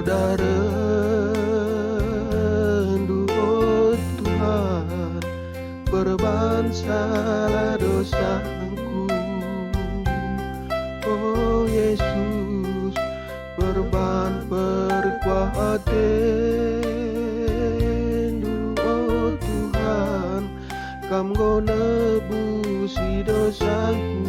Roda rendu, oh Tuhan, berban salah dosaku. Oh Yesus, berban perkuatan, oh Tuhan, Kam nebusi dosaku.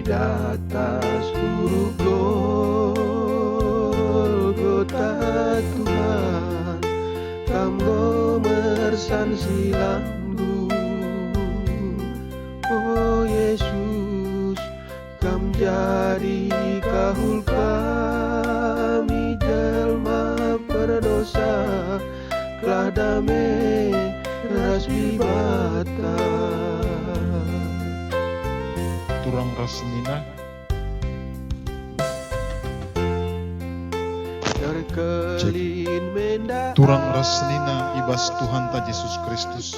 Di atas huruf Golgota Tuhan, Kam mersan silangku. Oh Yesus, Kam jadi kahul kami jelma berdosa, kelah damai ras bibata. Turang rasnina Terkelin mendah turang rasnina ibas Tuhan ta Yesus Kristus.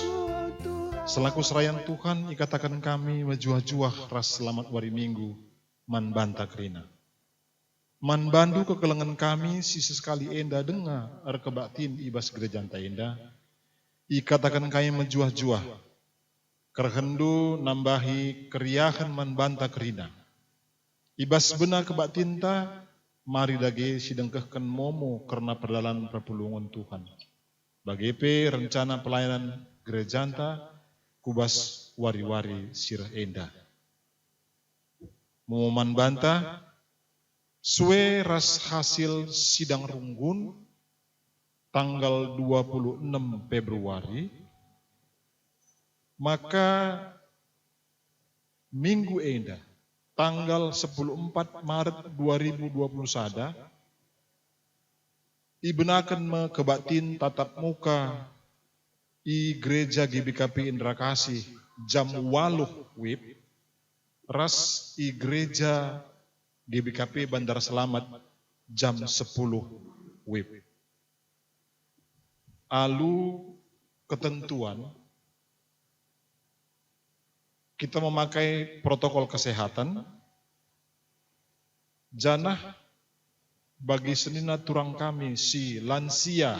Selaku serayan Tuhan, ikatakan kami wajuah-juah ras selamat wari minggu, man banta kerina. Man bandu kekelengan kami, sisi sekali enda dengar, kebaktin ibas gereja anta enda. Ikatakan kami menjuah-juah, kerhendu nambahi keriahan man banta kerina. Ibas benar kebaktin ta, mari dage sidengkehkan momo karena perdalan perpulungan Tuhan. Bagepe rencana pelayanan gereja anta, kubas wari-wari sirah enda. Momoman banta, suwe ras hasil sidang runggun, tanggal 26 Februari, maka minggu enda, tanggal 14 Maret 2021, ibenakan me kebaktin tatap muka i gereja GBKP Indra Kasih jam 8 WIB, ras i gereja GBKP Bandar Selamat jam 10 WIB. Alu ketentuan kita memakai protokol kesehatan, janah bagi senina turang kami si lansia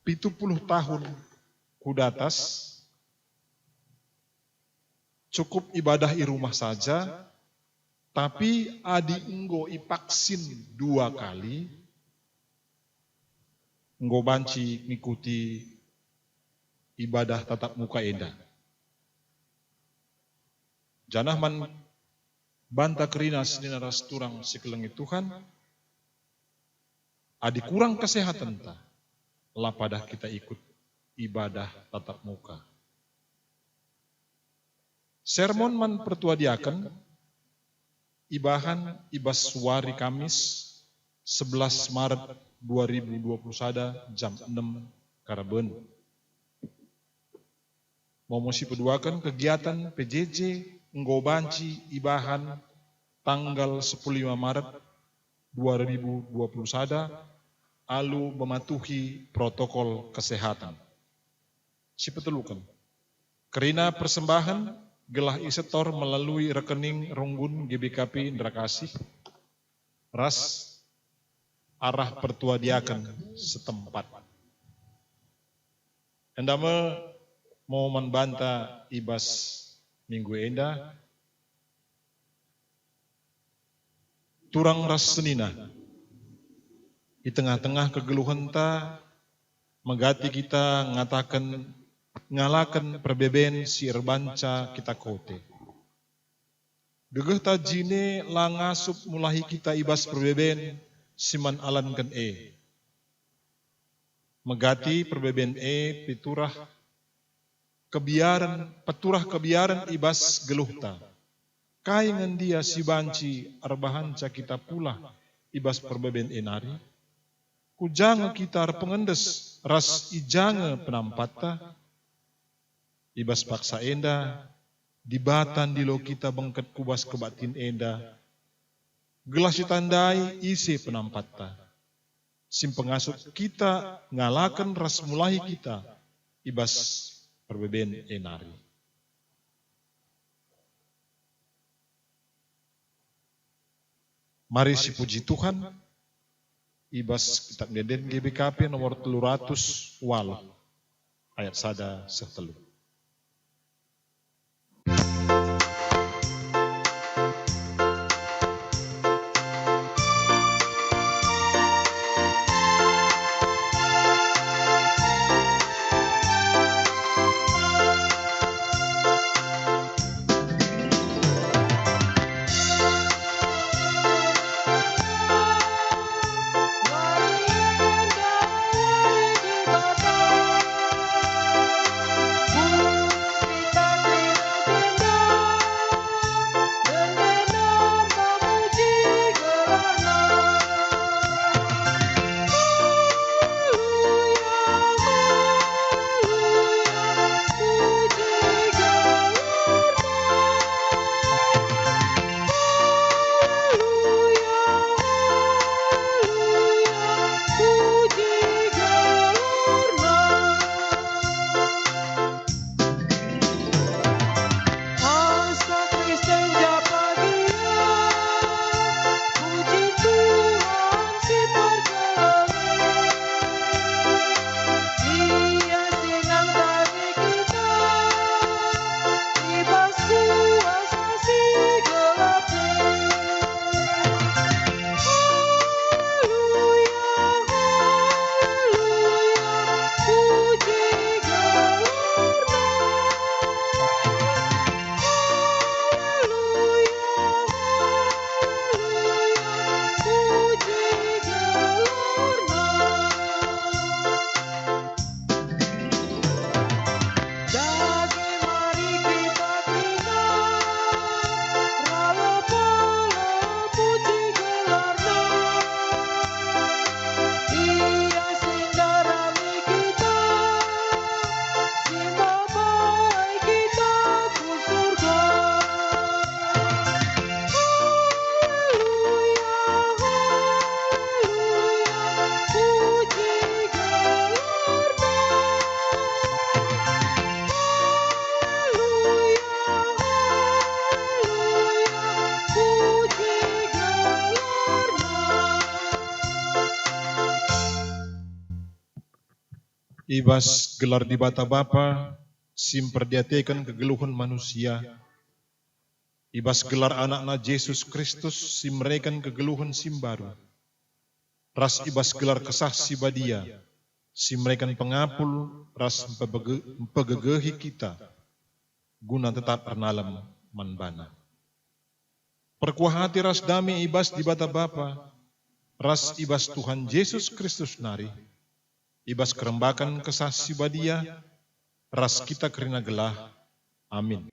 70 tahun kudatas, cukup ibadah i rumah saja, tapi adi enggo ipaksin 2 kali, enggo banci ngikuti ibadah tatap muka enda. Janah man banta kerina senina ras turang sekelengi Tuhan, adi kurang kesehatan ta, lapadah kita ikut ibadah tatap muka. Sermon man pertua diaken, ibahan ibas wari Kamis 11 Maret 2021 jam 6 Karaben. Momosi peduakan kegiatan PJJ nggobanci ibahan tanggal 15 Maret 2021 alu mematuhi protokol kesehatan. Si petelukan. Kerina persembahan gelah isetor melalui rekening runggun GBKP Indra Kasih ras arah pertua diaken setempat. Endame mau membanta ibas minggu enda turang ras senina di tengah-tengah kegeluhan ta megati kita ngatakan ngalakan perbeben si erbanca kita kote. Gegeh ta jine langasup mulahi kita ibas perbeben siman alan ken megati perbeben piturah kebiaran ibas geluhta. Kaingan dia si banci arbahanca kita pula ibas perbeben enari. Kujanga kita pengendes ras ijanga penampata. Ibas paksa enda, dibatan di lo kita bengket kubas kebatin enda. Gelas ditandai isi penampata. Sim pengasut kita ngalakan ras mulai kita ibas perbeben enari. Mari si puji Tuhan, ibas kitab Deden GBKP nomor 300 wal, ayat sada setelu. Ibas gelar di bata Bapa, sim perdiatekan kegeluhan manusia. Ibas gelar anakna Yesus Kristus, sim merekan kegeluhan sim baru. Ras ibas gelar kesaksi badia, sim merekan pengapul, ras mempegegehi kita, guna tetap ernalam manbana. Perkuah hati ras dami ibas di bata Bapa, ras ibas Tuhan Yesus Kristus nari, ibas kerembakan kesaksi badia, ras kita kerina gelah. Amin.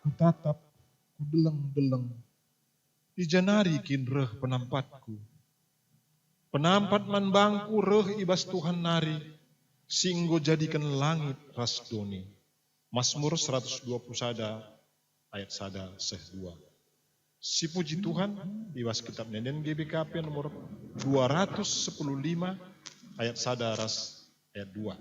Kutatap, kudeleng-deleng, di janari kin reh penampatku. Penampat man bangku reh ibas Tuhan nari, singgo jadikan langit ras doni. Mazmur 121 ayat 1-2. Si puji Tuhan, ibas kitab Nenden GBKP nomor 215 ayat 1 ras ayat 2.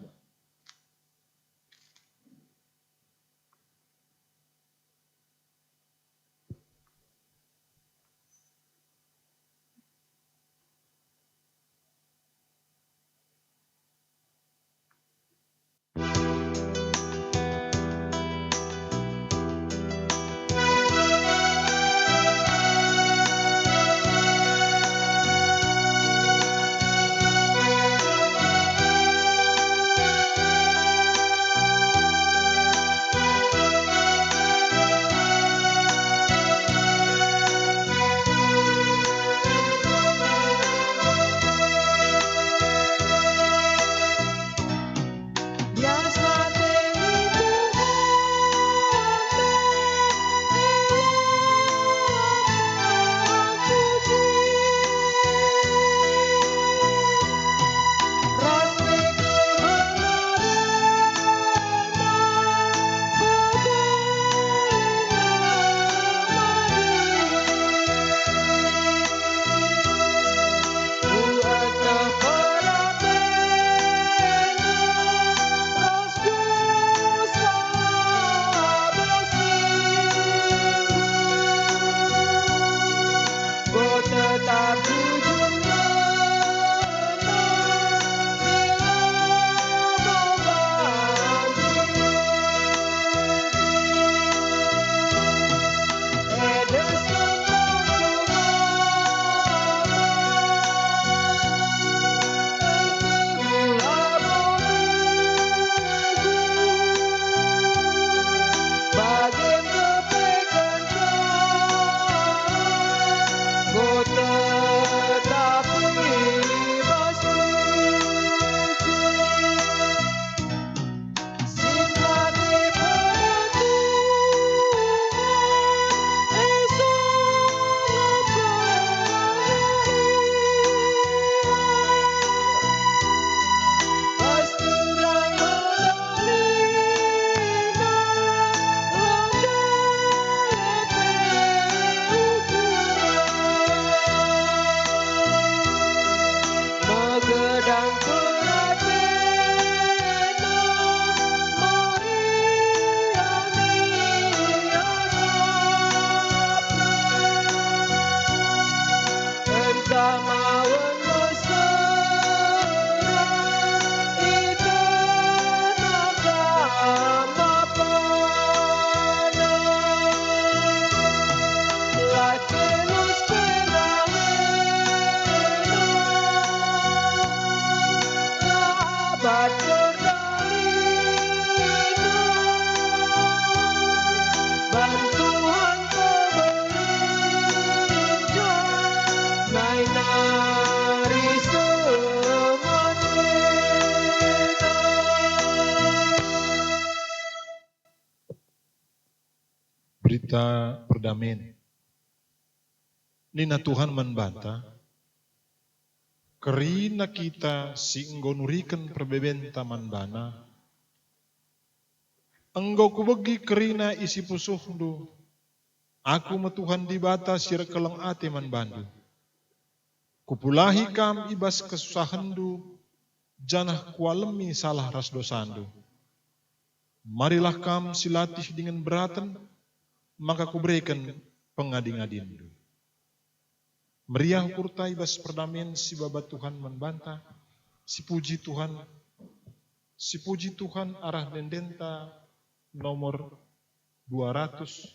Berita perdamaian. Nina Tuhan membantah, kerina kita si enggo nurikan perbebenta manbana, enggo kubegi kerina isi pusuhdu, aku Tuhan di bata sir keleng ate manbandu. Kupulahi kam ibas kesusahandu, janah kualemi salah ras dosandu. Marilah kam silatih dengan beratan, maka kuberikan pengadi-ngadindu. Meriah kurta ibas perdamaian si babat Tuhan membantah, si puji Tuhan arah dendenta nomor 424.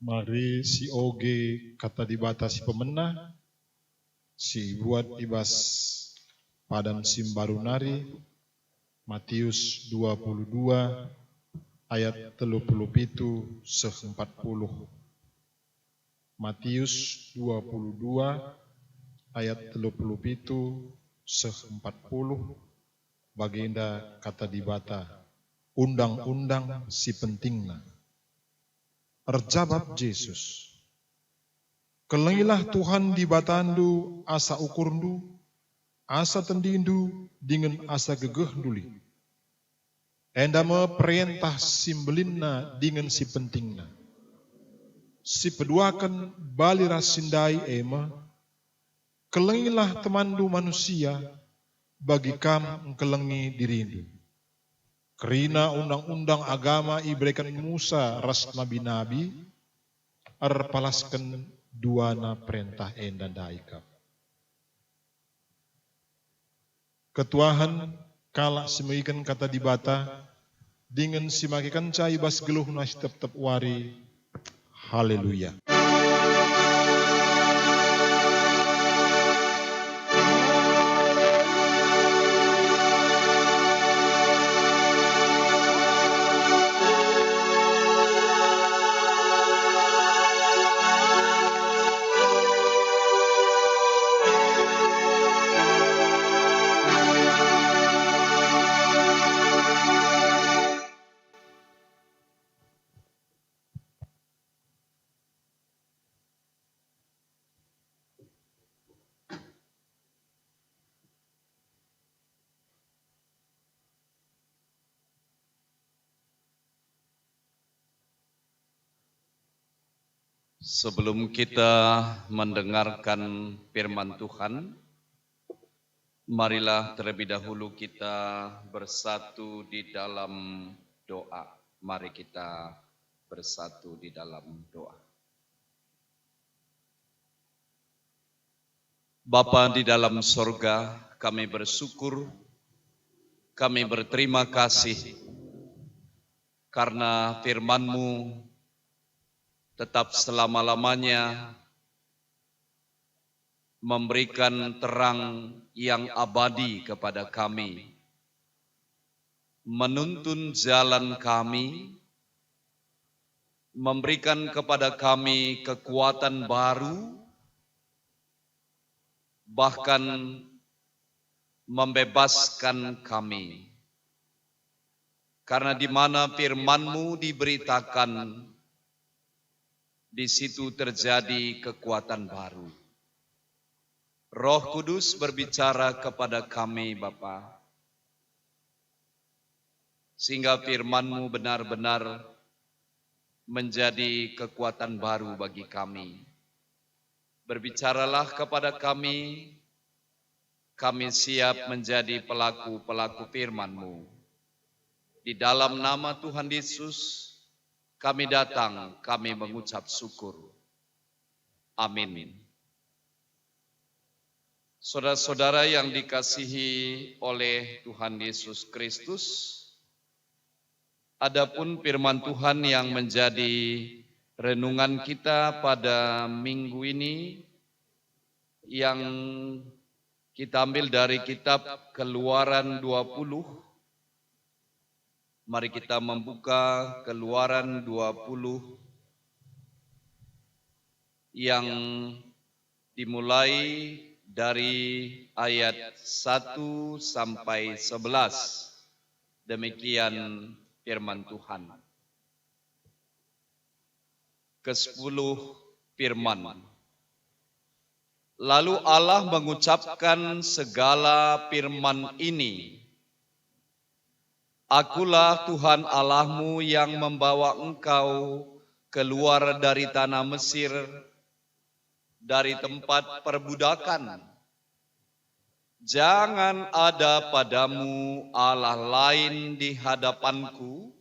Mari si oge kata dibatasi pemenah, si buat ibas padan simbarunari, Matius 22 ayat 37 40. Matius 22 ayat 37 40 baginda kata dibata, undang-undang si pentingna. Erjabab Yesus, kelengilah Tuhan di batandu asa ukurndu, asa tendindu dengan asa gegeh duli. Endama perintah simbelinna dengan si pentingna. Si peduakan bali rasindai ema, kelengilah temandu manusia, bagi kam kelengi dirindu. Kerina undang-undang agama iberikan Musa ras nabi-nabi, arpalaskan duana perintah endan daikap. Ketuahan kalak semikan kata dibata, dengan simakikan cai bas geluh nas tep wari. Haleluya. Sebelum kita mendengarkan firman Tuhan, marilah terlebih dahulu kita bersatu di dalam doa. Mari kita bersatu di dalam doa. Bapa di dalam sorga, kami bersyukur, kami berterima kasih karena firman-Mu tetap selama-lamanya memberikan terang yang abadi kepada kami, menuntun jalan kami, memberikan kepada kami kekuatan baru, bahkan membebaskan kami. Karena di mana firman-Mu diberitakan, di situ terjadi kekuatan baru. Roh Kudus berbicara kepada kami, Bapa, sehingga firman-Mu benar-benar menjadi kekuatan baru bagi kami. Berbicaralah kepada kami siap menjadi pelaku-pelaku firman-Mu. Di dalam nama Tuhan Yesus, kami datang, kami mengucap syukur. Amin. Saudara-saudara yang dikasihi oleh Tuhan Yesus Kristus, adapun firman Tuhan yang menjadi renungan kita pada minggu ini, yang kita ambil dari kitab Keluaran 20, mari kita membuka Keluaran 20 yang dimulai dari ayat 1 sampai 11. Demikian firman Tuhan. Ke-10 firman. Lalu Allah mengucapkan segala firman ini. Akulah Tuhan Allahmu yang membawa engkau keluar dari tanah Mesir, dari tempat perbudakan. Jangan ada padamu Allah lain di hadapanku.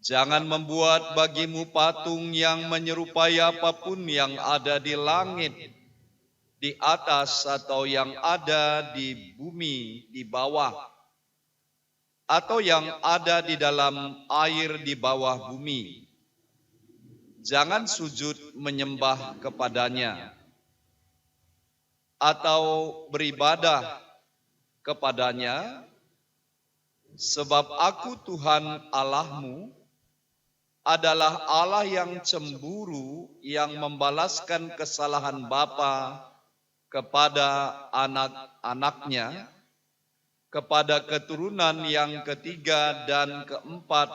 Jangan membuat bagimu patung yang menyerupai apapun yang ada di langit, di atas atau yang ada di bumi di bawah, atau yang ada di dalam air di bawah bumi. Jangan sujud menyembah kepadanya, atau beribadah kepadanya, sebab aku Tuhan Allahmu adalah Allah yang cemburu, yang membalaskan kesalahan bapa kepada anak-anaknya, kepada keturunan yang ketiga dan keempat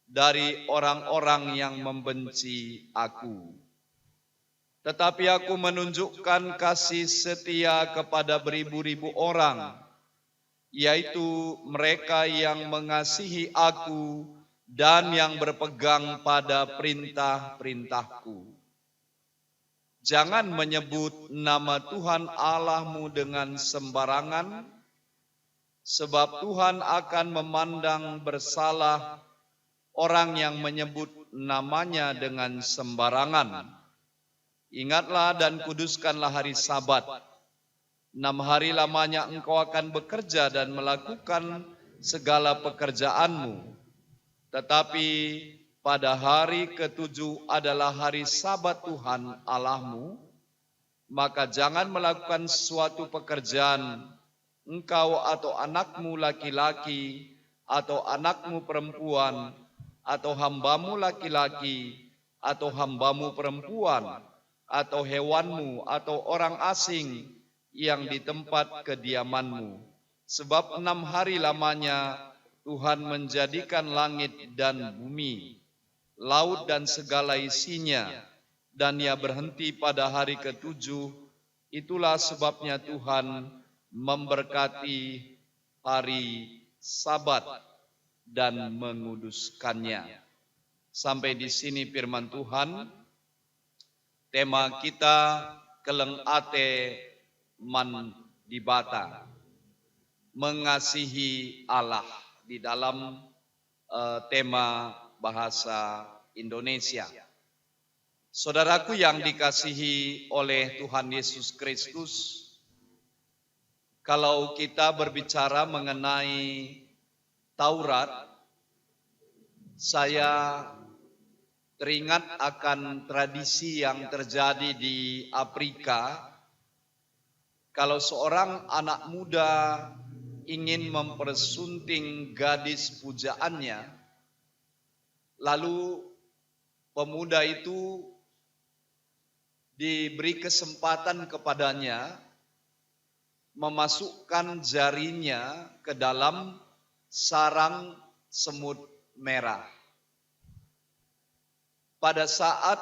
dari orang-orang yang membenci aku. Tetapi aku menunjukkan kasih setia kepada beribu-ribu orang, yaitu mereka yang mengasihi aku dan yang berpegang pada perintah-perintahku. Jangan menyebut nama Tuhan Allahmu dengan sembarangan, sebab Tuhan akan memandang bersalah orang yang menyebut namanya dengan sembarangan. Ingatlah dan kuduskanlah hari Sabat. 6 hari lamanya engkau akan bekerja dan melakukan segala pekerjaanmu. Tetapi pada hari ke-7 adalah hari Sabat Tuhan Allahmu, maka jangan melakukan suatu pekerjaan, engkau atau anakmu laki-laki, atau anakmu perempuan, atau hambamu laki-laki, atau hambamu perempuan, atau hewanmu, atau orang asing yang di tempat kediamanmu. Sebab 6 hari lamanya Tuhan menjadikan langit dan bumi, laut dan segala isinya, dan ia berhenti pada hari ke-7. Itulah sebabnya Tuhan memberkati hari Sabat dan menguduskannya. Sampai di sini firman Tuhan. Tema kita keleng ate man dibata, mengasihi Allah di dalam tema bahasa Indonesia. Saudaraku yang dikasihi oleh Tuhan Yesus Kristus, kalau kita berbicara mengenai Taurat, saya teringat akan tradisi yang terjadi di Afrika. Kalau seorang anak muda ingin mempersunting gadis pujaannya, lalu pemuda itu diberi kesempatan kepadanya memasukkan jarinya ke dalam sarang semut merah. Pada saat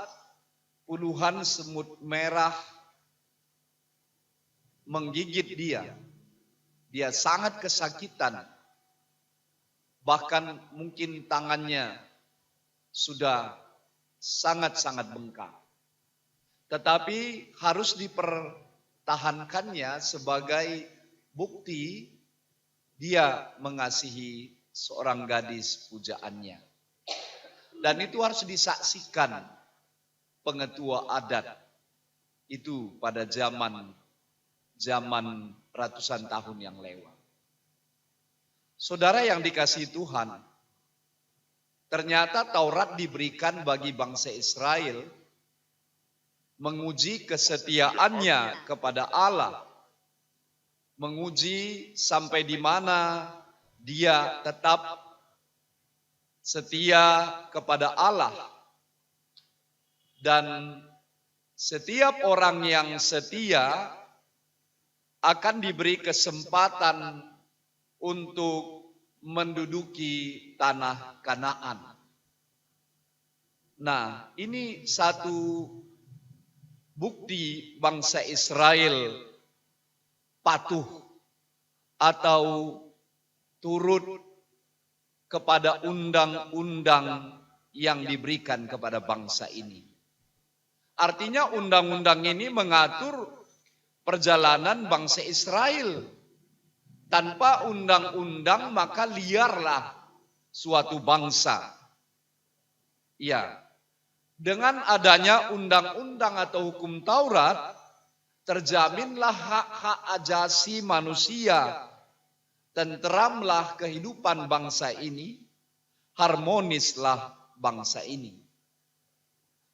puluhan semut merah menggigit dia sangat kesakitan. Bahkan mungkin tangannya sudah sangat-sangat bengkak. Tetapi harus dipertahankannya sebagai bukti dia mengasihi seorang gadis pujaannya. Dan itu harus disaksikan pengetua adat itu pada zaman ratusan tahun yang lewat. Saudara yang dikasihi Tuhan, ternyata Taurat diberikan bagi bangsa Israel menguji kesetiaannya kepada Allah, menguji sampai di mana dia tetap setia kepada Allah. Dan setiap orang yang setia akan diberi kesempatan untuk menduduki tanah Kanaan. Nah, ini satu bukti bangsa Israel patuh atau turut kepada undang-undang yang diberikan kepada bangsa ini. Artinya undang-undang ini mengatur perjalanan bangsa Israel. Tanpa undang-undang maka liarlah suatu bangsa. Ya, dengan adanya undang-undang atau hukum Taurat, terjaminlah hak-hak ajasi manusia, tenteramlah kehidupan bangsa ini, harmonislah bangsa ini.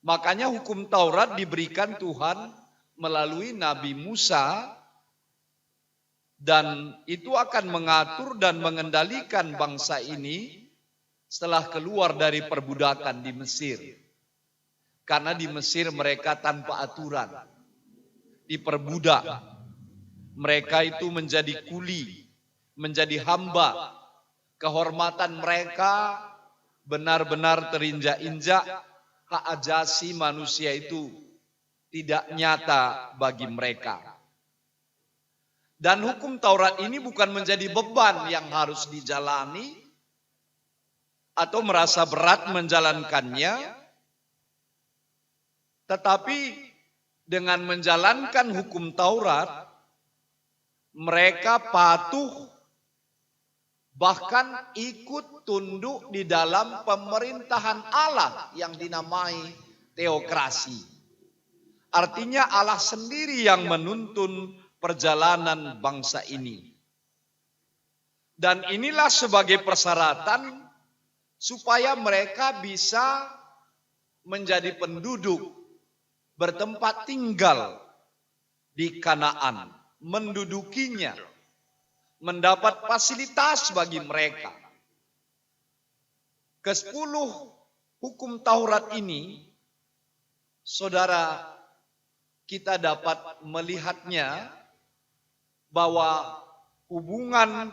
Makanya hukum Taurat diberikan Tuhan melalui Nabi Musa, dan itu akan mengatur dan mengendalikan bangsa ini setelah keluar dari perbudakan di Mesir. Karena di Mesir mereka tanpa aturan, diperbudak. Mereka itu menjadi kuli, menjadi hamba. Kehormatan mereka benar-benar terinjak-injak. Hak ajasi manusia itu tidak nyata bagi mereka. Dan hukum Taurat ini bukan menjadi beban yang harus dijalani atau merasa berat menjalankannya, tetapi dengan menjalankan hukum Taurat, mereka patuh, bahkan ikut tunduk di dalam pemerintahan Allah yang dinamai teokrasi. Artinya Allah sendiri yang menuntun perjalanan bangsa ini. Dan inilah sebagai persyaratan supaya mereka bisa menjadi penduduk, bertempat tinggal di Kanaan, mendudukinya, mendapat fasilitas bagi mereka. Ke-10 hukum Taurat ini, saudara, kita dapat melihatnya bahwa hubungan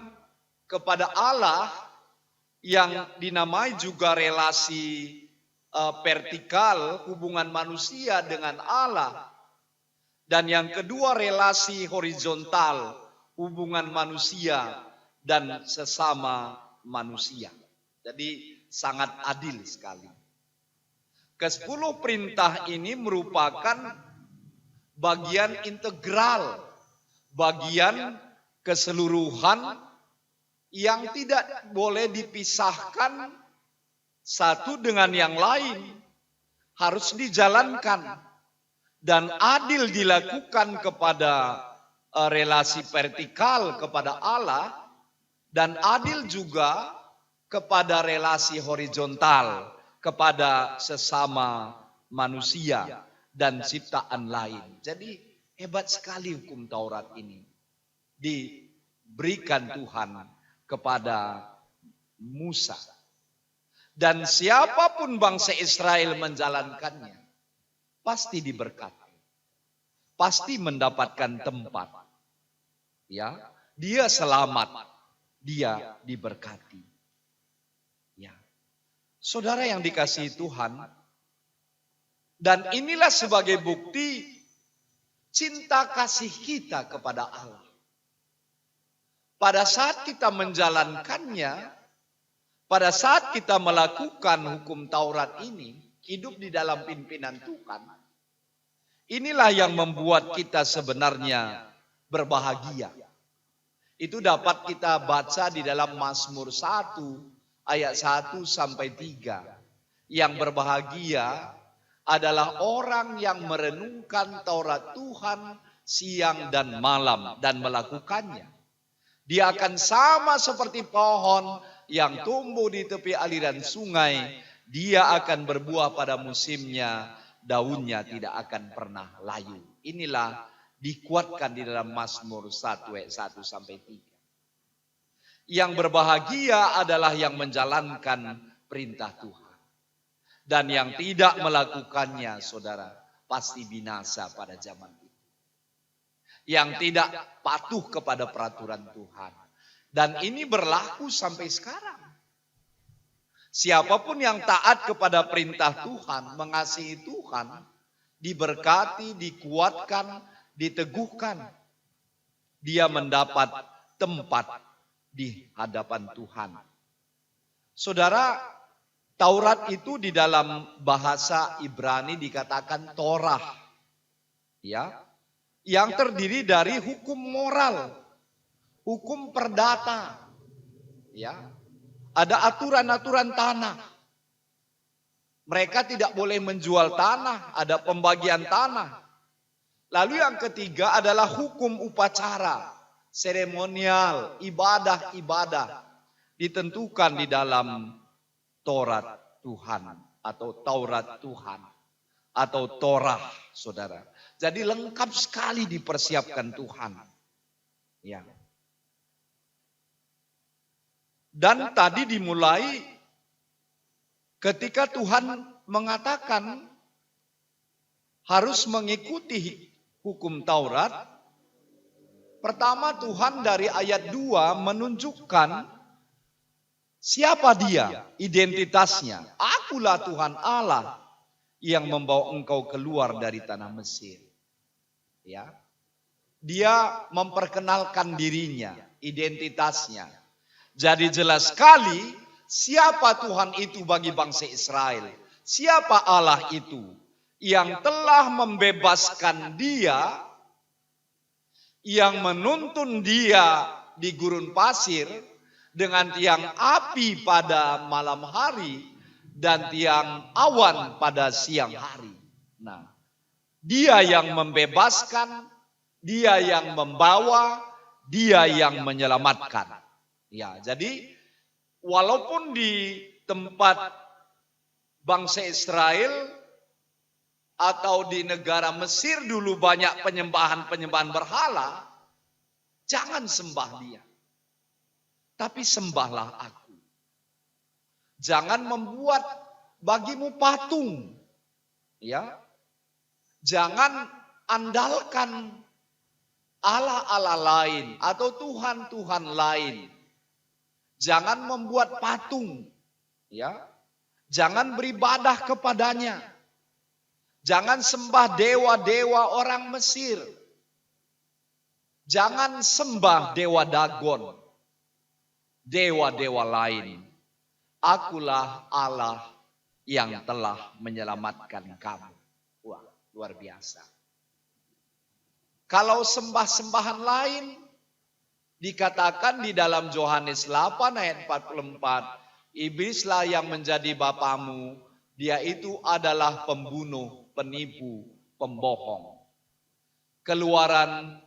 kepada Allah yang dinamai juga relasi vertikal, hubungan manusia dengan Allah. Dan yang kedua relasi horizontal, hubungan manusia dan sesama manusia. Jadi sangat adil sekali. Ke-10 perintah ini merupakan bagian integral, bagian keseluruhan yang tidak boleh dipisahkan satu dengan yang lain, harus dijalankan dan adil dilakukan kepada relasi vertikal kepada Allah dan adil juga kepada relasi horizontal kepada sesama manusia dan ciptaan lain. Jadi hebat sekali hukum Taurat ini diberikan Tuhan kepada Musa. Dan siapapun bangsa Israel menjalankannya, pasti diberkati. Pasti mendapatkan tempat. Ya, dia selamat, dia diberkati. Ya. Saudara yang dikasihi Tuhan, dan inilah sebagai bukti cinta kasih kita kepada Allah. Pada saat kita menjalankannya, pada saat kita melakukan hukum Taurat ini, hidup di dalam pimpinan Tuhan, inilah yang membuat kita sebenarnya berbahagia. Itu dapat kita baca di dalam Mazmur 1 ayat 1 sampai 3. Yang berbahagia adalah orang yang merenungkan Taurat Tuhan siang dan malam dan melakukannya. Dia akan sama seperti pohon yang tumbuh di tepi aliran sungai. Dia akan berbuah pada musimnya, daunnya tidak akan pernah layu. Inilah dikuatkan di dalam Mazmur 1 ayat 1 sampai 3. Yang berbahagia adalah yang menjalankan perintah Tuhan. Dan yang tidak melakukannya, saudara, pasti binasa pada zaman itu. Yang tidak patuh kepada peraturan Tuhan. Dan ini berlaku sampai sekarang. Siapapun yang taat kepada perintah Tuhan, mengasihi Tuhan, diberkati, dikuatkan, diteguhkan. Dia mendapat tempat di hadapan Tuhan. Saudara, Taurat itu di dalam bahasa Ibrani dikatakan Torah. Ya, yang terdiri dari hukum moral, hukum perdata. Ya. Ada aturan-aturan tanah. Mereka tidak boleh menjual tanah, ada pembagian tanah. Lalu yang ketiga adalah hukum upacara, seremonial, ibadah-ibadah. Ditentukan di dalam Taurat Tuhan atau Taurat Tuhan atau Torah, saudara. Jadi lengkap sekali dipersiapkan Tuhan. Ya. Dan tadi dimulai ketika Tuhan mengatakan harus mengikuti hukum Taurat. Pertama Tuhan dari ayat 2 menunjukkan siapa dia, identitasnya. Akulah Tuhan Allah yang membawa engkau keluar dari tanah Mesir. Ya. Dia memperkenalkan dirinya, identitasnya. Jadi jelas sekali siapa Tuhan itu bagi bangsa Israel. Siapa Allah itu yang telah membebaskan dia, yang menuntun dia di gurun pasir dengan tiang api pada malam hari dan tiang awan pada siang hari. Nah, dia yang membebaskan Dia yang membawa, Dia yang menyelamatkan. Ya, jadi walaupun di tempat bangsa Israel atau di negara Mesir dulu banyak penyembahan-penyembahan berhala, jangan sembah dia. Tapi sembahlah aku. Jangan membuat bagimu patung. Ya. Jangan andalkan Allah-Allah lain atau Tuhan-Tuhan lain. Jangan membuat patung. Ya. Jangan beribadah kepadanya. Jangan sembah dewa-dewa orang Mesir. Jangan sembah dewa Dagon. Dewa-dewa lain. Akulah Allah yang telah menyelamatkan kamu. Wah, luar biasa. Kalau sembah-sembahan lain, dikatakan di dalam Yohanes 8 ayat 44, iblislah yang menjadi bapamu, dia itu adalah pembunuh, penipu, pembohong. Keluaran,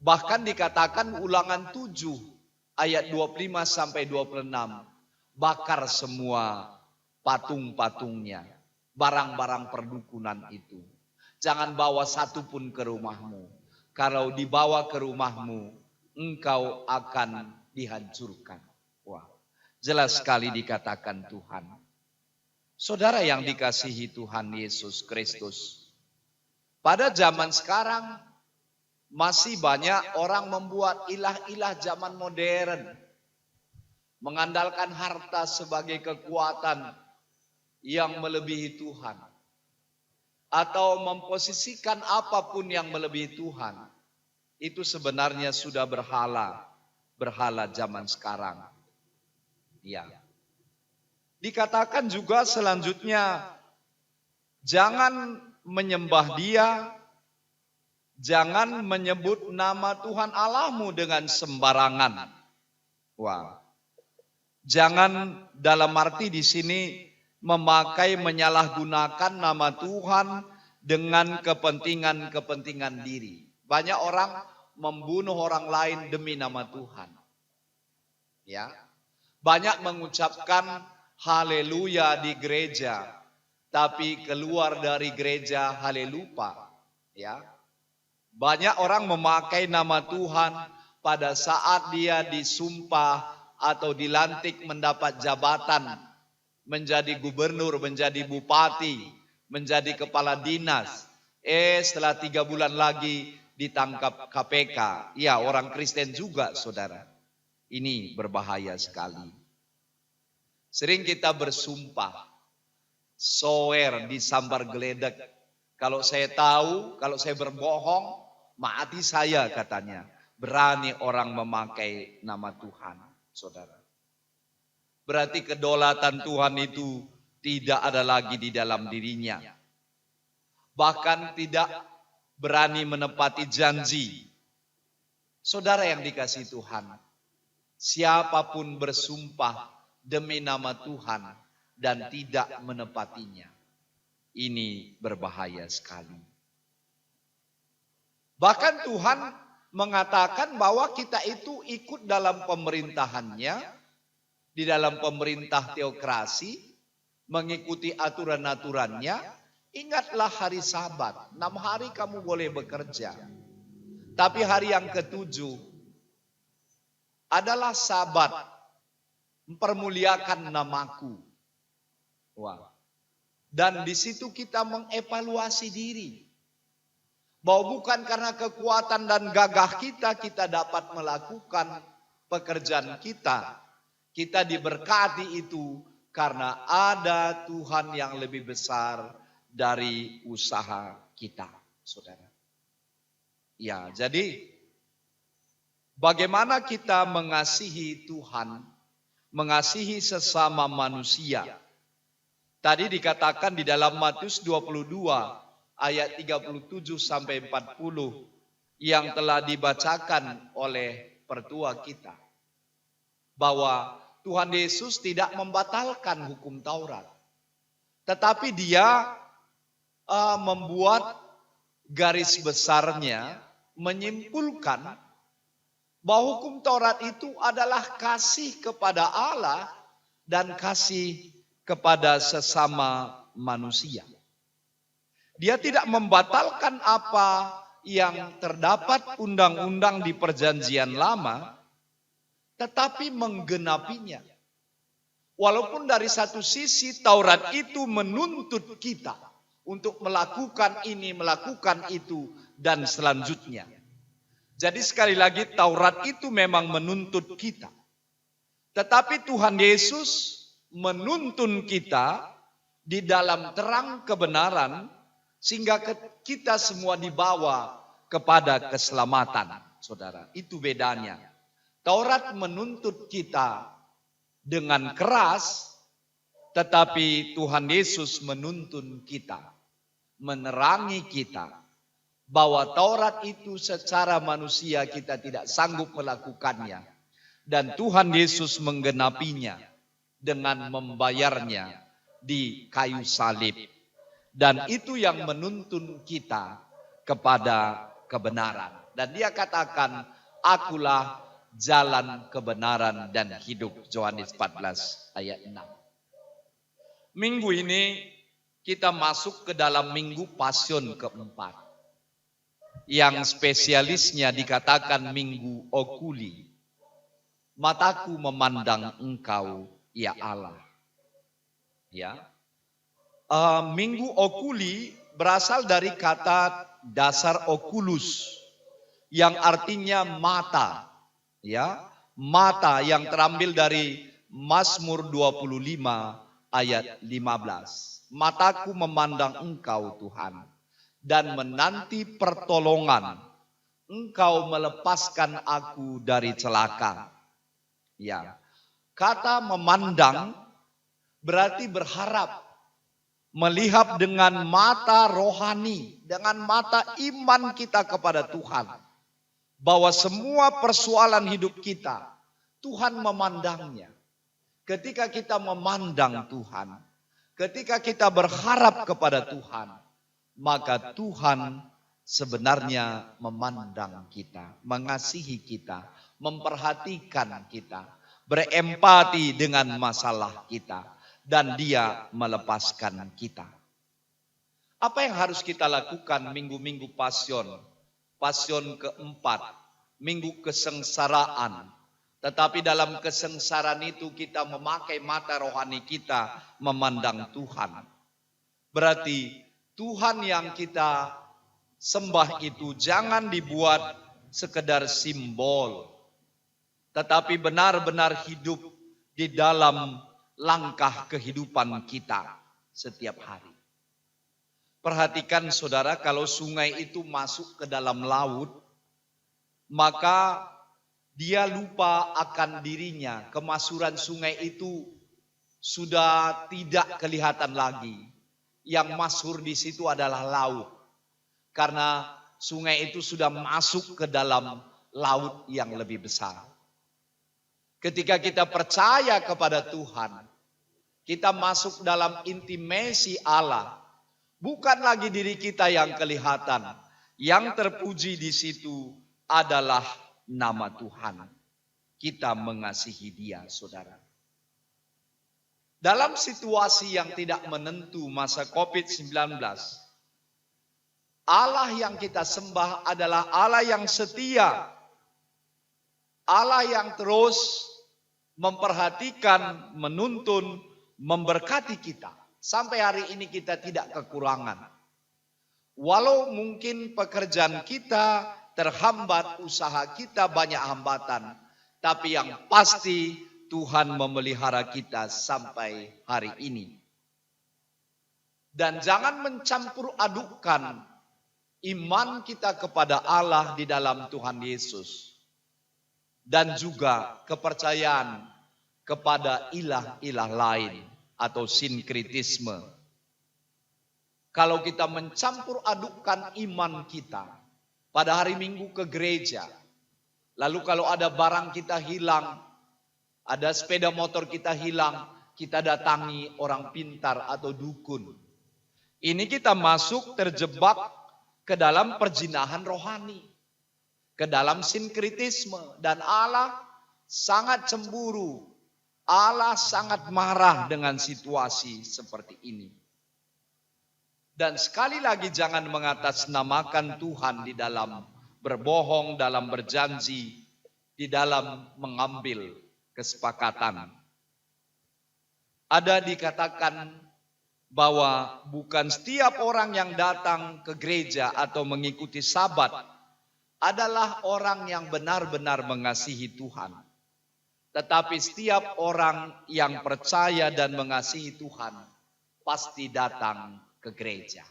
bahkan dikatakan Ulangan 7 ayat 25 sampai 26, bakar semua patung-patungnya, barang-barang perdukunan itu. Jangan bawa satu pun ke rumahmu. Kalau dibawa ke rumahmu, engkau akan dihancurkan. Wah, jelas sekali dikatakan Tuhan. Saudara yang dikasihi Tuhan Yesus Kristus, pada zaman sekarang masih banyak orang membuat ilah-ilah zaman modern, mengandalkan harta sebagai kekuatan yang melebihi Tuhan, atau memposisikan apapun yang melebihi Tuhan. Itu sebenarnya sudah berhala zaman sekarang. Ya. Dikatakan juga selanjutnya, jangan menyembah dia, jangan menyebut nama Tuhan Allahmu dengan sembarangan. Wah. Jangan dalam arti di sini menyalahgunakan nama Tuhan dengan kepentingan-kepentingan diri. Banyak orang membunuh orang lain demi nama Tuhan. Ya. Banyak mengucapkan haleluya di gereja, tapi keluar dari gereja halelupa. Ya. Banyak orang memakai nama Tuhan pada saat dia disumpah atau dilantik mendapat jabatan, menjadi gubernur, menjadi bupati, menjadi kepala dinas. Setelah 3 bulan lagi ditangkap KPK. Ya, orang Kristen juga, saudara. Ini berbahaya sekali. Sering kita bersumpah, sower disambar geledek. Kalau saya tahu, kalau saya berbohong, mati saya katanya. Berani orang memakai nama Tuhan, saudara. Berarti kedaulatan Tuhan itu tidak ada lagi di dalam dirinya. Bahkan tidak berani menepati janji. Saudara yang dikasihi Tuhan, siapapun bersumpah demi nama Tuhan dan tidak menepatinya, ini berbahaya sekali. Bahkan Tuhan mengatakan bahwa kita itu ikut dalam pemerintahannya, di dalam pemerintah teokrasi, mengikuti aturan-aturannya. Ingatlah hari Sabat, 6 hari kamu boleh bekerja. Tapi hari yang ke-7 adalah Sabat, mempermuliakan namaku. Wah. Dan di situ kita mengevaluasi diri. Bahwa bukan karena kekuatan dan gagah kita dapat melakukan pekerjaan kita. Kita diberkati itu karena ada Tuhan yang lebih besar dari usaha kita, saudara. Ya, jadi bagaimana kita mengasihi Tuhan, mengasihi sesama manusia. Tadi dikatakan di dalam Matius 22 ayat 37 sampai 40 yang telah dibacakan oleh pertua kita. Bahwa Tuhan Yesus tidak membatalkan hukum Taurat. Tetapi dia membuat garis besarnya menyimpulkan bahwa hukum Taurat itu adalah kasih kepada Allah dan kasih kepada sesama manusia. Dia tidak membatalkan apa yang terdapat undang-undang di Perjanjian Lama, tetapi menggenapinya. Walaupun dari satu sisi Taurat itu menuntut kita untuk melakukan ini, melakukan itu, dan selanjutnya. Jadi sekali lagi Taurat itu memang menuntut kita. Tetapi Tuhan Yesus menuntun kita di dalam terang kebenaran sehingga kita semua dibawa kepada keselamatan. Saudara, itu bedanya. Taurat menuntut kita dengan keras, tetapi Tuhan Yesus menuntun kita, menerangi kita bahwa Taurat itu secara manusia kita tidak sanggup melakukannya. Dan Tuhan Yesus menggenapinya dengan membayarnya di kayu salib. Dan itu yang menuntun kita kepada kebenaran. Dan dia katakan, akulah jalan kebenaran dan hidup. Yohanes 14 ayat 6. Minggu ini kita masuk ke dalam minggu Pasion keempat. Yang spesialisnya dikatakan minggu Okuli. Mataku memandang Engkau, ya Allah. Ya. Minggu Okuli berasal dari kata dasar okulus yang artinya mata. Ya, mata yang terambil dari Mazmur 25 ayat 15. Mataku memandang Engkau, Tuhan, dan menanti pertolongan. Engkau melepaskan aku dari celaka. Ya. Kata memandang berarti berharap, melihat dengan mata rohani, dengan mata iman kita kepada Tuhan. Bahwa semua persoalan hidup kita, Tuhan memandangnya. Ketika kita memandang Tuhan, ketika kita berharap kepada Tuhan, maka Tuhan sebenarnya memandang kita, mengasihi kita, memperhatikan kita, berempati dengan masalah kita, dan Dia melepaskan kita. Apa yang harus kita lakukan minggu-minggu Pasion? Pasion keempat, minggu kesengsaraan. Tetapi dalam kesengsaraan itu kita memakai mata rohani kita memandang Tuhan. Berarti Tuhan yang kita sembah itu jangan dibuat sekedar simbol. Tetapi benar-benar hidup di dalam langkah kehidupan kita setiap hari. Perhatikan saudara, kalau sungai itu masuk ke dalam laut, maka dia lupa akan dirinya. Kemasuran sungai itu sudah tidak kelihatan lagi. Yang masyhur di situ adalah laut. Karena sungai itu sudah masuk ke dalam laut yang lebih besar. Ketika kita percaya kepada Tuhan, kita masuk dalam intimasi Allah. Bukan lagi diri kita yang kelihatan. Yang terpuji di situ adalah nama Tuhan. Kita mengasihi Dia, saudara. Dalam situasi yang tidak menentu masa COVID-19, Allah yang kita sembah adalah Allah yang setia. Allah yang terus memperhatikan, menuntun, memberkati kita. Sampai hari ini kita tidak kekurangan. Walau mungkin pekerjaan kita terhambat, usaha kita banyak hambatan. Tapi yang pasti Tuhan memelihara kita sampai hari ini. Dan jangan mencampur adukkan iman kita kepada Allah di dalam Tuhan Yesus. Dan juga kepercayaan kepada ilah-ilah lain atau sinkritisme. Kalau kita mencampur adukkan iman kita pada hari Minggu ke gereja, lalu kalau ada barang kita hilang, ada sepeda motor kita hilang, kita datangi orang pintar atau dukun. Ini kita masuk terjebak ke dalam perzinahan rohani. ke dalam sinkritisme. Dan Allah sangat cemburu. Allah sangat marah dengan situasi seperti ini. Dan sekali lagi jangan mengatasnamakan Tuhan di dalam berbohong, dalam berjanji, di dalam mengambil kesepakatan. Ada dikatakan bahwa bukan setiap orang yang datang ke gereja atau mengikuti sabat adalah orang yang benar-benar mengasihi Tuhan. Tetapi setiap orang yang percaya dan mengasihi Tuhan pasti datang ke gereja.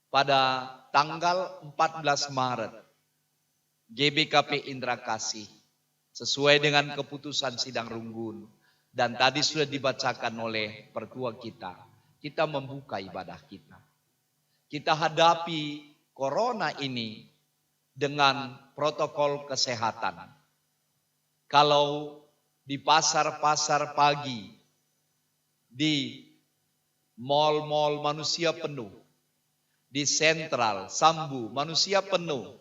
Pada tanggal 14 Maret, GBKP Indra Kasih sesuai dengan keputusan sidang Runggun dan tadi sudah dibacakan oleh pertua kita membuka ibadah kita. Kita hadapi corona ini dengan protokol kesehatan. Kalau di pasar-pasar pagi, di mal-mal manusia penuh, di sentral, Sambu manusia penuh,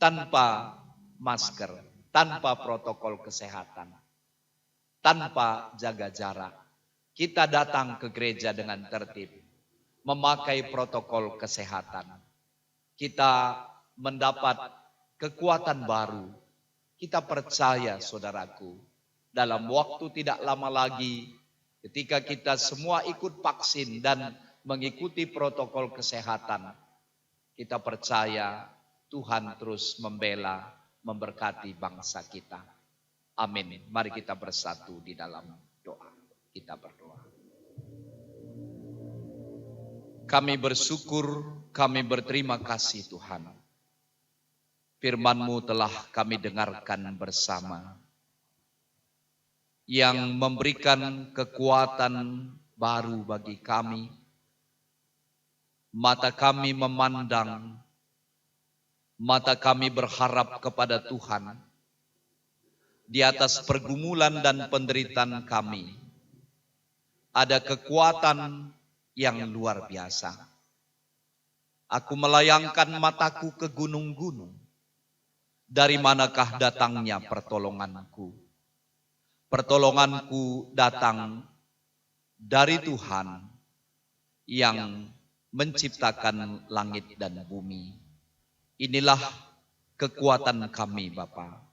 tanpa masker, tanpa protokol kesehatan, tanpa jaga jarak. Kita datang ke gereja dengan tertib, memakai protokol kesehatan. Kita mendapat kekuatan baru. Kita percaya saudaraku, dalam waktu tidak lama lagi ketika kita semua ikut vaksin dan mengikuti protokol kesehatan, kita percaya Tuhan terus membela, memberkati bangsa kita. Amin. Mari kita bersatu di dalam doa. Kita berdoa. Kami bersyukur, kami berterima kasih Tuhan. Firman-Mu telah kami dengarkan bersama, yang memberikan kekuatan baru bagi kami. Mata kami memandang, mata kami berharap kepada Tuhan. Di atas pergumulan dan penderitaan kami, ada kekuatan yang luar biasa. Aku melayangkan mataku ke gunung-gunung. Dari manakah datangnya pertolonganku? Pertolonganku datang dari Tuhan yang menciptakan langit dan bumi. Inilah kekuatan kami Bapa.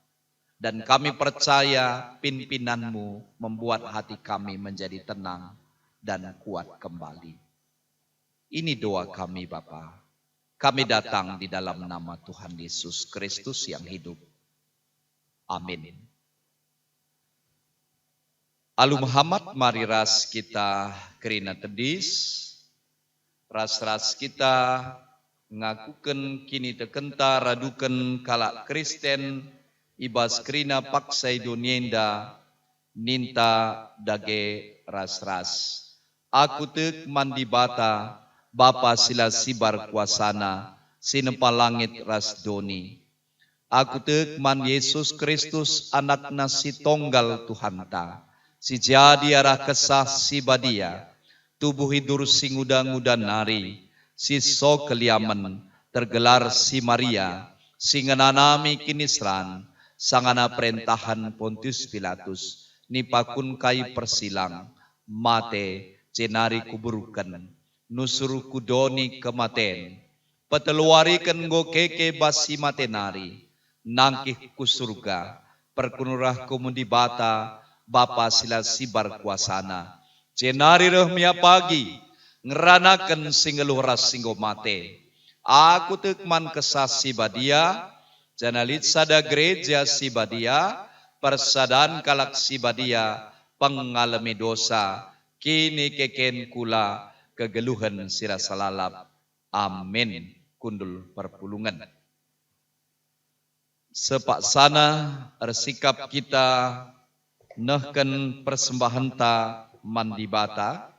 Dan kami percaya pimpinan-Mu membuat hati kami menjadi tenang dan kuat kembali. Ini doa kami Bapa. Kami datang di dalam nama Tuhan Yesus Kristus yang hidup. Amin. Alu Muhammad, mari ras kita kerina tedis. Ras-ras kita ngakuken kini tekenta raduken kalak Kristen. Ibas kerina paksai donienda ninta dage ras-ras. Aku tek mandi bata. Bapa sila sibar kuasana, sinempa langit ras doni. Aku tek man Yesus Kristus anak nasi tonggal Tuhan ta. Si jadi arah kesah si badia, tubuh hidur si nguda-nguda nari. Si so keliaman, tergelar si Maria, si ngenanami kinisran, sangana perentahan Pontius Pilatus, nipakun kai persilang, mate cenari kuburukan. Nusuru kudoni kematen, peteluarikan go keke basi matenari, nangkih ku surga, perkunurah kumudi bata, Bapa sila sibar kuasana, cenari rehmia pagi, ngeranakan singeluh ras singgo mate, aku tekman kesas si badia, janalit sada gereja si badia, persadan kalak si badia, pengalami dosa, kini keken kula, kegeluhan sira salalap. Amin. Kundul perpulungan. Sepak sana resikap kita nehken persembahan ta mandi bata.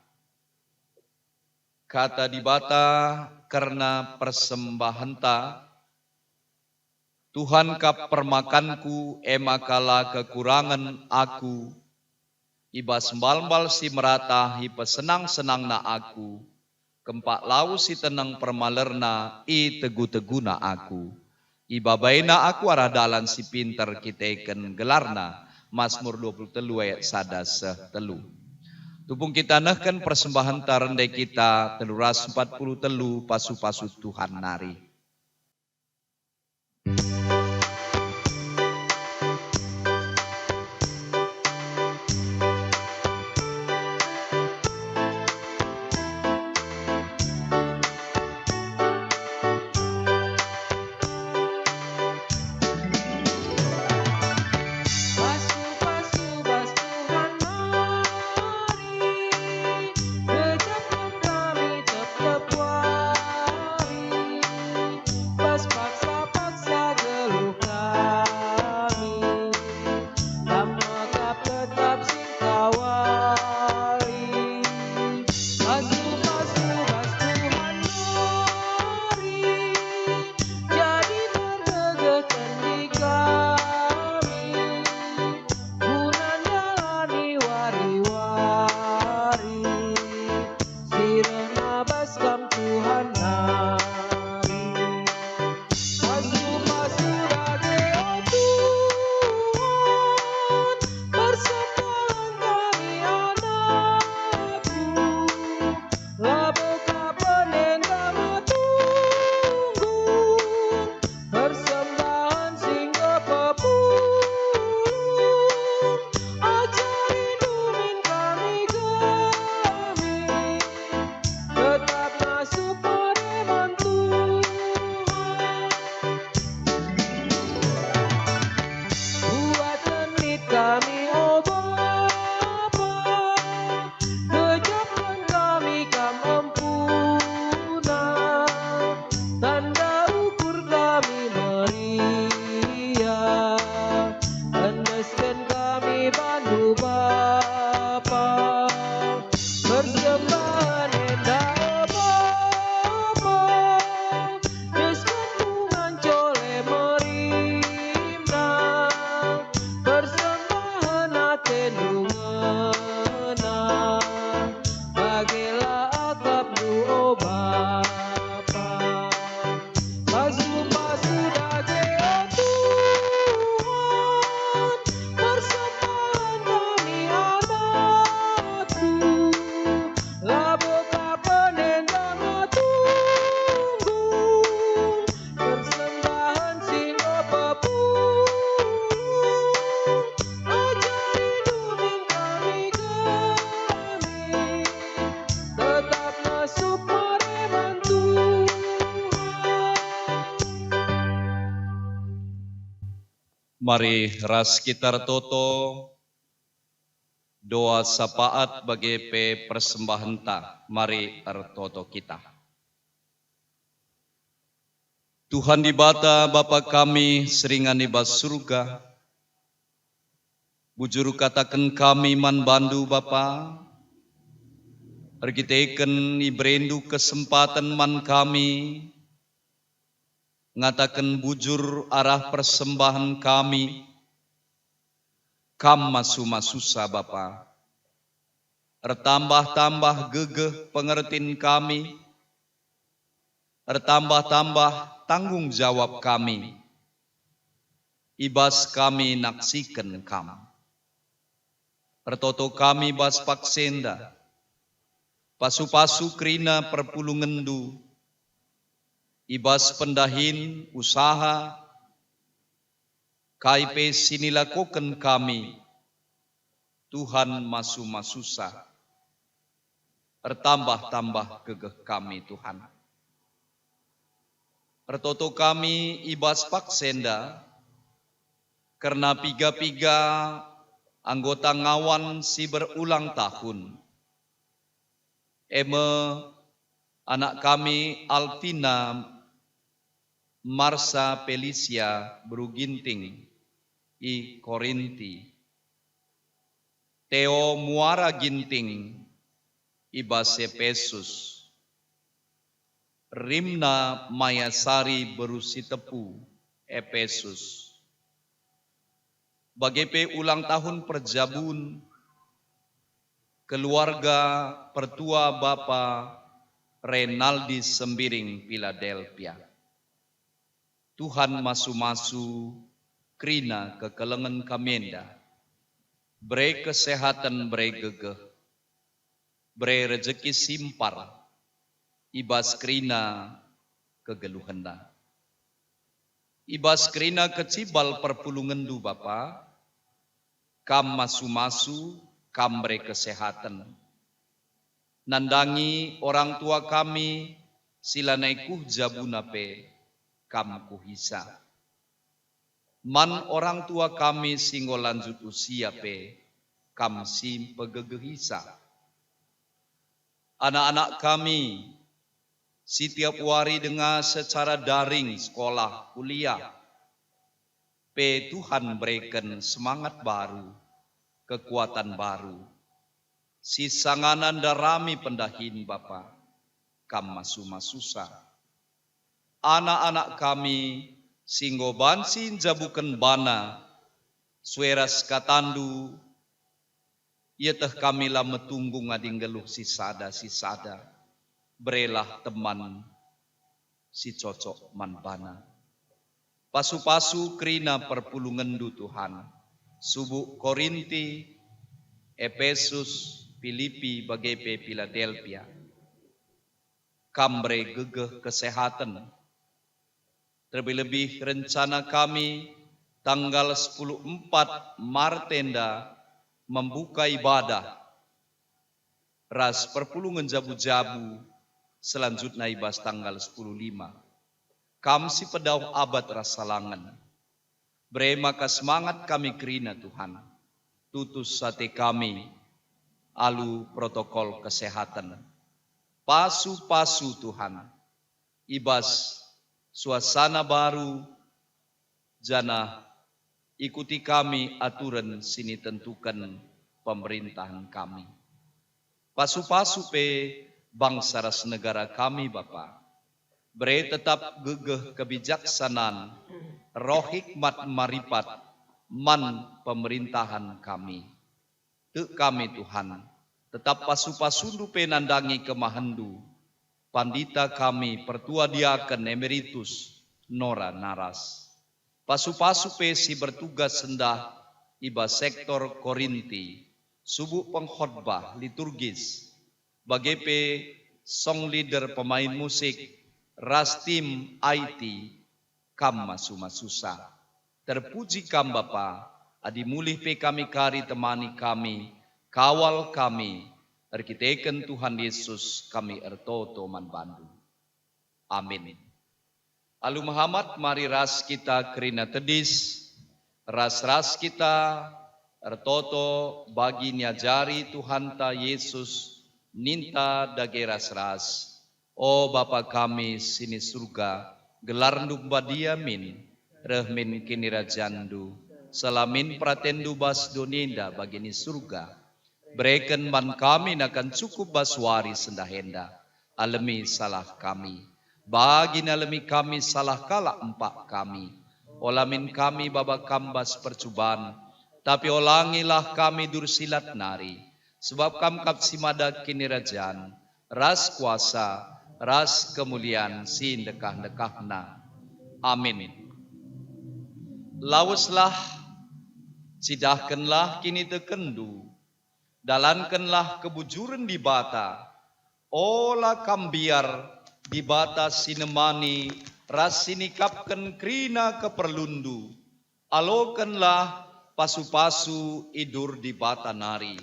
Kata di bata karena persembahan ta Tuhan kap permakanku emakala kekurangan aku. Iba sembal-mbal si merata hipa senang-senang na aku. Kempak lau si tenang permalerna i tegu-teguna aku. Ibabaina aku arah dalan si pinter kiteken gelarna. Mazmur 23 ayat 1 telu. Tupung kita nehken persembahan tarendai kita 340 telu pasu-pasu Tuhan nari. Mari ras kita toto doa sapaat bagi persembahan ta. Mari ertoto kita. Tuhan di bata Bapa kami seringan di bas surga. Bujur katakan kami man bandu Bapa. Ergiteken ibrendu kesempatan man kami. Ngatakan bujur arah persembahan kami. Kam masu-masusa Bapa. Ertambah-tambah gegeh pengertin kami. Ertambah-tambah tanggung jawab kami. Ibas kami naksikan kam. Ertoto kami bas paksenda. Pasu-pasu krina perpulungendu. Ibas pendahin usaha. KIP sinilakukan kami. Tuhan masu-masusa. Ertambah-tambah gegeh kami Tuhan. Ertoto kami ibas paksenda. Karena piga-piga anggota ngawan si berulang tahun. Anak kami Alvina Marsa Felicia Bruginting I Korinti. Theo Muara Ginting Ibas Efesus. Rimna Mayasari Berusi Tepu Efesus. Bagi ulang tahun perjabun keluarga pertua Bapa Renaldi Sembiring Philadelphia. Tuhan masu-masu krina kekelengan kamenda. Bre kesehatan bre gegeh. Bre rezeki simpar. Ibas krina kegeluhenda. Ibas krina kecibal perpulungendu Bapa. Kam masu-masu, kam bre kesehatan. Nandangi orang tua kami, sila naikuh jabunape, kam kuhisa. Man orang tua kami singgo lanjut usia pe, kam sim pegegehisa. Anak-anak kami, setiap hari dengan secara daring sekolah, kuliah. Pe Tuhan berikan semangat baru, kekuatan baru. Si sanganan darami pendahin Bapa, kam masu-masusa. Anak-anak kami, singgo bansin jabukan bana, sueras katandu, ia teh kami lah metunggu ngading geluh si sada, berelah teman, si cocok man bana. Pasu-pasu krina perpulungendu Tuhan. Subuh Korinti, Efesus, Filipi, Bagepe, Philadelphia. Kambre gegeh kesehatan. Terlebih rencana kami tanggal 14 Martenda membuka ibadah. Ras perpulungan jabu-jabu selanjutnya ibas tanggal 15. Kam si pedau abad rasalangan. Bre maka semangat kami krina Tuhan. Tutus sate kami. Alu protokol kesehatan. Pasu-pasu Tuhan. Ibas suasana baru. Jana ikuti kami aturan sini tentukan pemerintahan kami. Pasu-pasu pe bangsa ras negara kami Bapa. Bre tetap gegeh kebijaksanaan, roh hikmat maripat, man pemerintahan kami. Tek kami Tuhan, tetap pasu-pasundu penandangi kemahandu, pandita kami pertua diaken emeritus, Nora Naras. Pasu-pasu pe si bertugas sendah, iba sektor Korinti, subuh pengkhotbah liturgis, bagepe song leader pemain musik, ras tim IT, kam masu-masusa. Terpuji kam Bapa, adi mulih pe kami kari temani kami, kawal kami, erkiteken Tuhan Yesus kami ertoto man bandu. Amin. Alu Muhammad mari ras kita kerina tedis, ras kita ertoto bagi niajari Tuhan ta Yesus, ninta dage ras-ras. O Bapa kami sini surga, gelar numba diamin, rehmin kini rajandu, selamin pratendu bas doninda bagini surga. Berikan man kami nakan cukup baswari sendahenda, alami salah kami. Bagi alami kami salah kala empak kami. Olamin kami baba kambas percubaan, tapi olangilah kami dursilat nari. Sebab kam kapsimada kini rajan, ras kuasa, ras kemuliaan sin dekah-dekahna. Amin. Lawaslah, sidahkanlah kini tekendu, dalankanlah kebujuran di bata, olah kambiar di bata sinemani, ras sinikapkan krina keperlundu, alokanlah pasu-pasu idur di bata nari.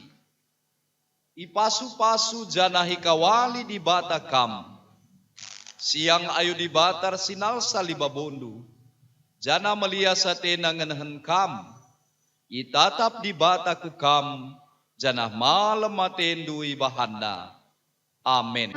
Ipasu-pasu janahi kawali di bata kam, siang ayu di batar sinal salibabondu, jana melia sate nangenahan kam, itatap di bata ku kam, jana malam matendu ibahanda. Amin.